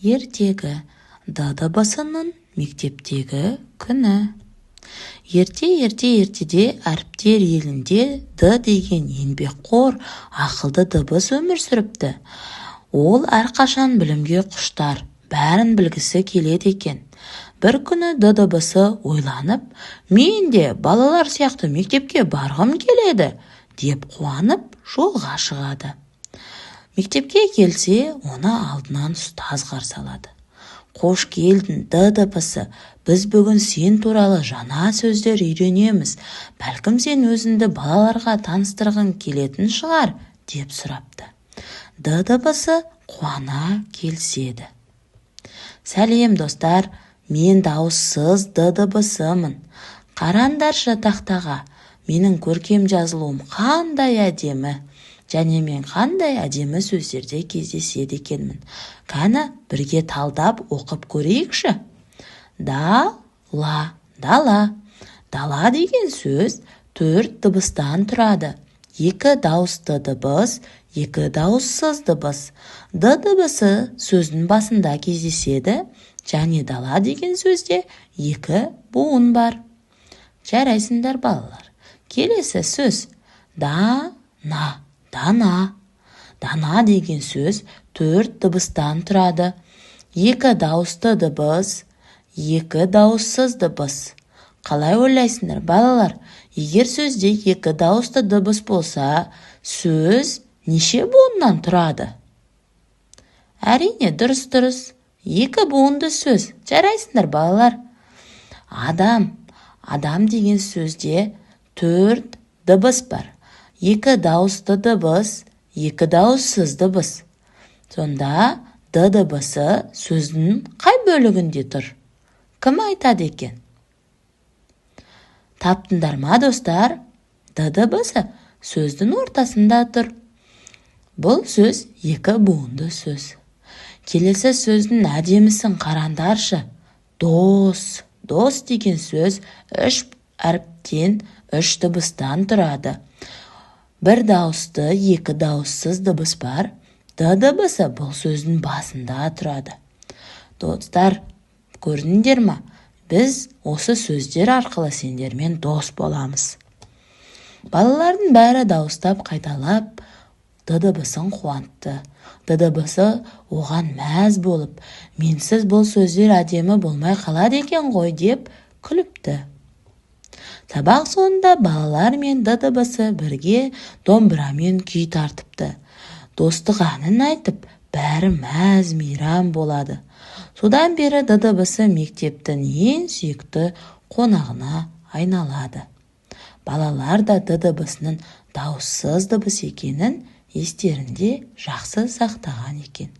Ертегі дыбысының мектептегі күні. Ертеде әріптер елінде д деген еңбекқор, ақылды дыбыс өмір сүріпті. Ол әрқашан білімге құштар, бәрін білгісі келеді екен. Бір күні д дыбысы ойланып, мен де балалар сияқты мектепке барғым келеді, деп қуанып жолға шығады. Мектепке келсе, оны алдынан ұстаз қарсы алады. Қош келдің, д дыбысы, біз бүгін сен туралы жаңа сөздер үйренеміз. Бәлкім сен өзіңді балаларға таныстырғың келетін шығар, деп сұрапты. Д дыбысы қуана келіседі. Сәлем достар, мен дауыссыз д дыбысымын. Қараңдаршы тақтаға, менің көркем жазылуым қандай әдемі. Және мен қандай әдемі сөздерде кездеседі екенмін. Кәні бірге талдап оқып көрейікші. Дала. Дала деген сөз 4 дыбыстан тұрады. 2 дауысты дыбыс, 2 дауыссыз дыбыс. Д дыбысы сөздің басында кездеседі, және дала деген сөзде 2 буын бар. Жарайсыңдар балалар. Келесі сөз дана. Дана деген сөз 4 дыбыстан тұрады. 2 дауысты дыбыс, 2 дауыссыз дыбыс. Қалай ойлайсыңдар балалар? Егер сөзде 2 дауысты дыбыс болса, сөз неше буыннан тұрады? Әрине, дұрыс. 2 буынды сөз. Жарайсыңдар балалар. Адам деген сөзде 4 дыбыс бар. 2 дауысты дыбыс, 2 дауыссыз дыбыс. Сонда д дыбысы сөздің қай бөлігінде тұр? Кім айтады екен? Таптыңдар ма достар? Д дыбысы сөздің ортасында тұр. Бұл сөз 2 буынды сөз. Келесі сөздің әдемісін қараңдаршы. Дос деген сөз 3 әріптен 3 дыбыстан тұрады. 1 дауысты, 2 дауыссыз дыбыс бар. Д дыбысы бұл сөздің басында тұрады. Достар, көрдіңдер ма? Біз осы сөздер арқылы сендермен дос боламыз. Балалардың бәрі дауыстап қайталап, д дыбысын қуантты. Д дыбысы оған мәз болып, менсіз бұл сөздер әдемі болмай қалады екен ғой деп күліпті. Сабақ соңында балалар мен д дыбысы бірге домбырамен күй тартыпты. Достық әнін айтып, бәрі мәз-мейрам болады. Содан бері д дыбысы мектептің ең сүйікті қонағына айналады. Балалар да д дыбысының дауыссыз дыбыс екенін естерінде жақсы сақтаған екен.